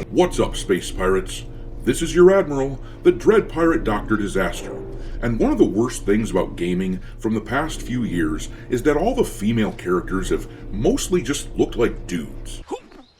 What's up, space pirates? This is your Admiral, the Dread Pirate Dr. Disaster. And one of the worst things about gaming from the past few years is that all the female characters have mostly just looked like dudes.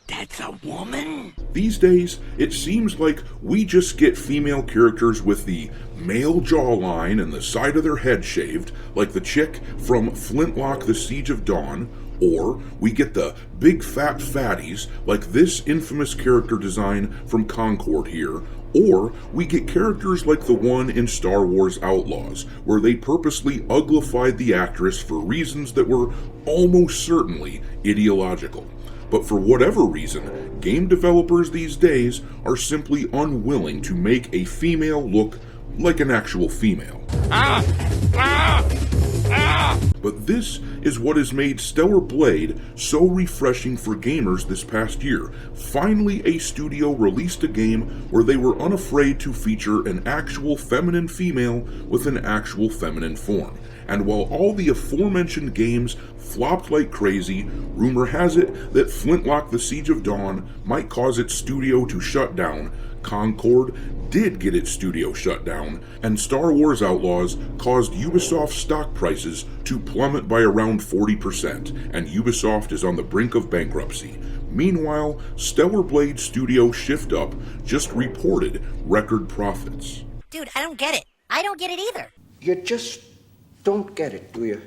That's a woman? These days, it seems like we just get female characters with the male jawline and the side of their head shaved, like the chick from Flintlock: The Siege of Dawn, or we get the big fat fatties like this infamous character design from Concord here, or we get characters like the one in Star Wars Outlaws, where they purposely uglified the actress for reasons that were almost certainly ideological. But for whatever reason, game developers these days are simply unwilling to make a female look like an actual female. But this is what has made Stellar Blade so refreshing for gamers this past year. Finally, a studio released a game where they were unafraid to feature an actual feminine female with an actual feminine form. And while all the aforementioned games flopped like crazy, rumor has it that Flintlock: The Siege of Dawn might cause its studio to shut down. Concord did get its studio shut down, and Star Wars Outlaws caused Ubisoft's stock prices to plummet by around 40%, and Ubisoft is on the brink of bankruptcy. Meanwhile, Stellar Blade studio Shift Up just reported record profits. Dude, I don't get it. I don't get it either. You just don't get it, do you?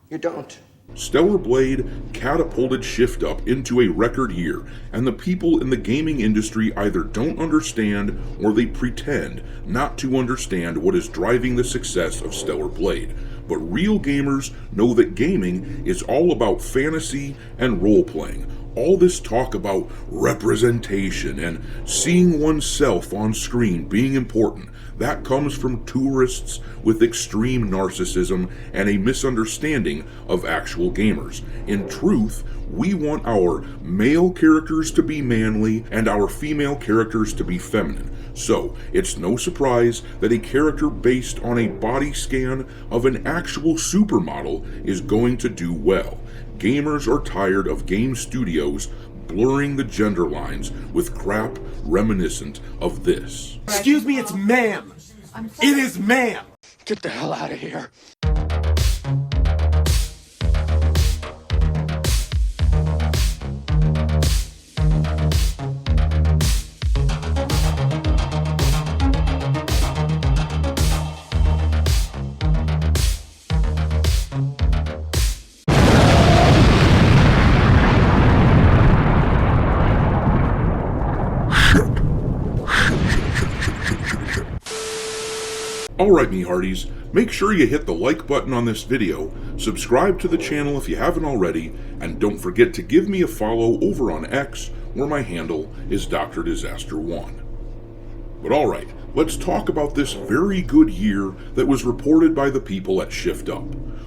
You don't. Stellar Blade catapulted Shift Up into a record year, and the people in the gaming industry either don't understand or they pretend not to understand what is driving the success of Stellar Blade. But real gamers know that gaming is all about fantasy and role-playing. All this talk about representation and seeing oneself on screen being important, that comes from tourists with extreme narcissism and a misunderstanding of actual gamers. In truth, we want our male characters to be manly and our female characters to be feminine. So, it's no surprise that a character based on a body scan of an actual supermodel is going to do well. Gamers are tired of game studios blurring the gender lines with crap reminiscent of this. Excuse me, it's ma'am. It is ma'am. Get the hell out of here. Alright, me hearties, make sure you hit the like button on this video, subscribe to the channel if you haven't already, and don't forget to give me a follow over on X, where my handle is Dr. Disaster 1. But alright, let's talk about this very good year that was reported by the people at Shift Up.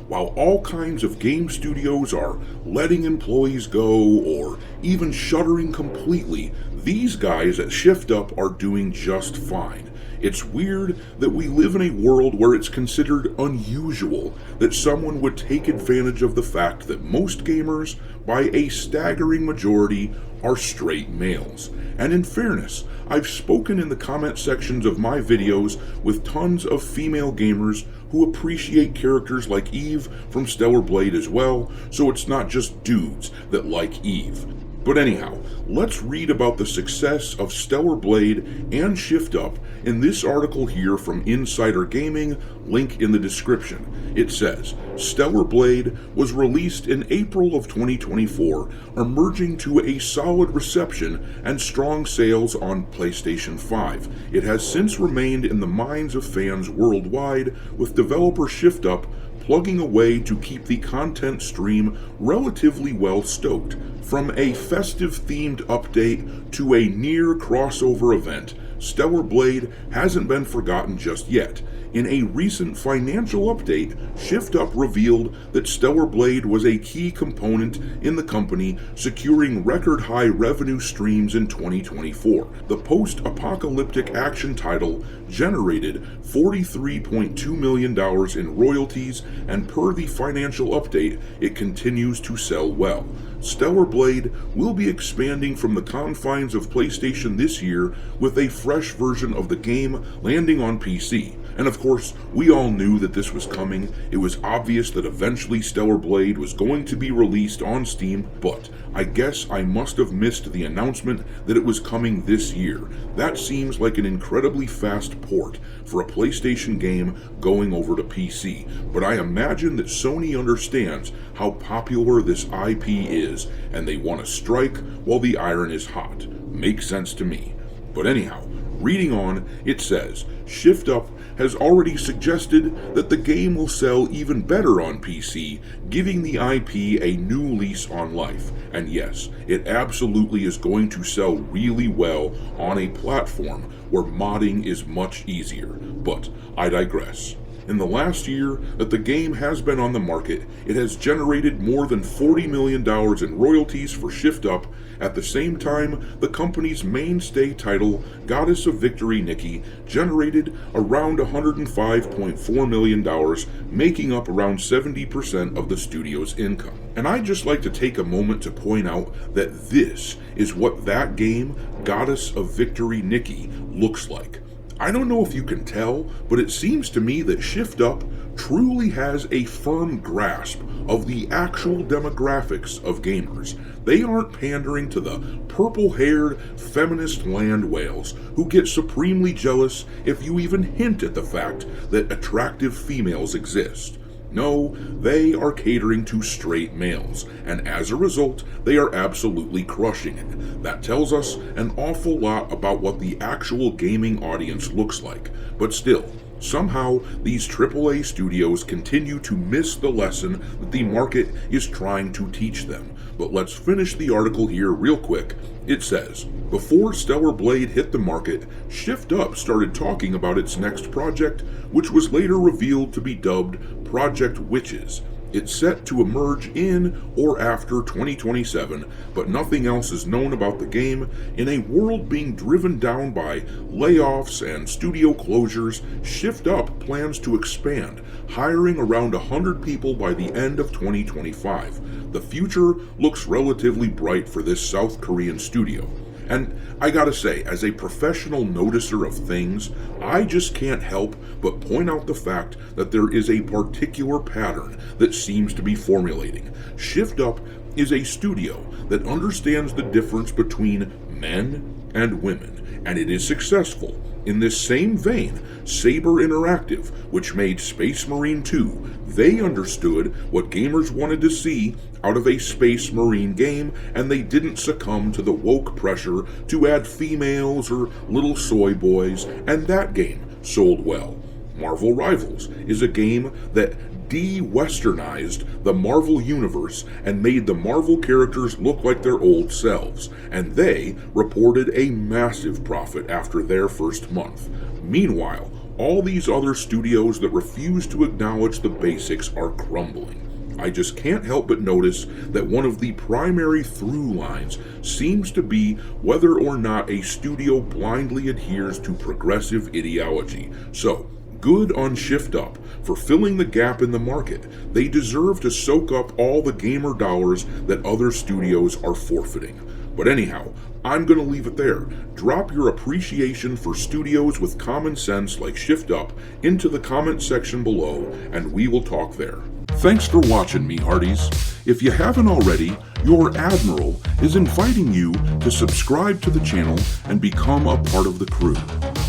While all kinds of game studios are letting employees go or even shuttering completely, these guys at Shift Up are doing just fine. It's weird that we live in a world where it's considered unusual that someone would take advantage of the fact that most gamers, by a staggering majority, are straight males. And in fairness, I've spoken in the comment sections of my videos with tons of female gamers who appreciate characters like Eve from Stellar Blade as well, so it's not just dudes that like Eve. But anyhow, let's read about the success of Stellar Blade and Shift Up in this article here from Insider Gaming, link in the description. It says, Stellar Blade was released in April of 2024, emerging to a solid reception and strong sales on PlayStation 5. It has since remained in the minds of fans worldwide, with developer Shift Up plugging away to keep the content stream relatively well stoked. From a festive-themed update to a near crossover event, Stellar Blade hasn't been forgotten just yet. In a recent financial update, Shift Up revealed that Stellar Blade was a key component in the company, securing record-high revenue streams in 2024. The post-apocalyptic action title generated $43.2 million in royalties, and per the financial update, it continues to sell well. Stellar Blade will be expanding from the confines of PlayStation this year with a fresh version of the game landing on PC. And of course, we all knew that this was coming. It was obvious that eventually Stellar Blade was going to be released on Steam, but I guess I must have missed the announcement that it was coming this year. That seems like an incredibly fast port for a PlayStation game going over to PC, but I imagine that Sony understands how popular this IP is, and they want to strike while the iron is hot. Makes sense to me. But anyhow, reading on, it says, Shift Up has already suggested that the game will sell even better on PC, giving the IP a new lease on life. And yes, it absolutely is going to sell really well on a platform where modding is much easier. But I digress. In the last year that the game has been on the market, it has generated more than $40 million in royalties for Shift Up. At the same time, the company's mainstay title, Goddess of Victory Nikki, generated around $105.4 million, making up around 70% of the studio's income. And I'd just like to take a moment to point out that this is what that game, Goddess of Victory Nikki, looks like. I don't know if you can tell, but it seems to me that Shift Up truly has a firm grasp of the actual demographics of gamers. They aren't pandering to the purple-haired feminist land whales who get supremely jealous if you even hint at the fact that attractive females exist. No, they are catering to straight males, and as a result, they are absolutely crushing it. That tells us an awful lot about what the actual gaming audience looks like. But still, somehow, these AAA studios continue to miss the lesson that the market is trying to teach them. But let's finish the article here real quick. It says, before Stellar Blade hit the market, Shift Up started talking about its next project, which was later revealed to be dubbed Project Witches. It's set to emerge in or after 2027, but nothing else is known about the game. In a world being driven down by layoffs and studio closures, Shift Up plans to expand, hiring around 100 people by the end of 2025. The future looks relatively bright for this South Korean studio. And I gotta say, as a professional noticer of things, I just can't help but point out the fact that there is a particular pattern that seems to be formulating. Shift Up is a studio that understands the difference between men and women, and it is successful. In this same vein, Saber Interactive, which made Space Marine 2, they understood what gamers wanted to see out of a Space Marine game, and they didn't succumb to the woke pressure to add females or little soy boys, and that game sold well. Marvel Rivals is a game that de-westernized the Marvel universe and made the Marvel characters look like their old selves, and they reported a massive profit after their first month. Meanwhile, all these other studios that refuse to acknowledge the basics are crumbling. I just can't help but notice that one of the primary through lines seems to be whether or not a studio blindly adheres to progressive ideology. So, good on Shift Up for filling the gap in the market. They deserve to soak up all the gamer dollars that other studios are forfeiting. But anyhow, I'm going to leave it there. Drop your appreciation for studios with common sense like Shift Up into the comment section below, and we will talk there. Thanks for watching, me hearties. If you haven't already, your Admiral is inviting you to subscribe to the channel and become a part of the crew.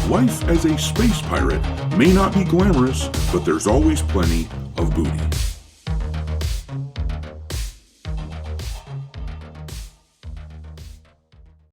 Life as a space pirate may not be glamorous, but there's always plenty of booty.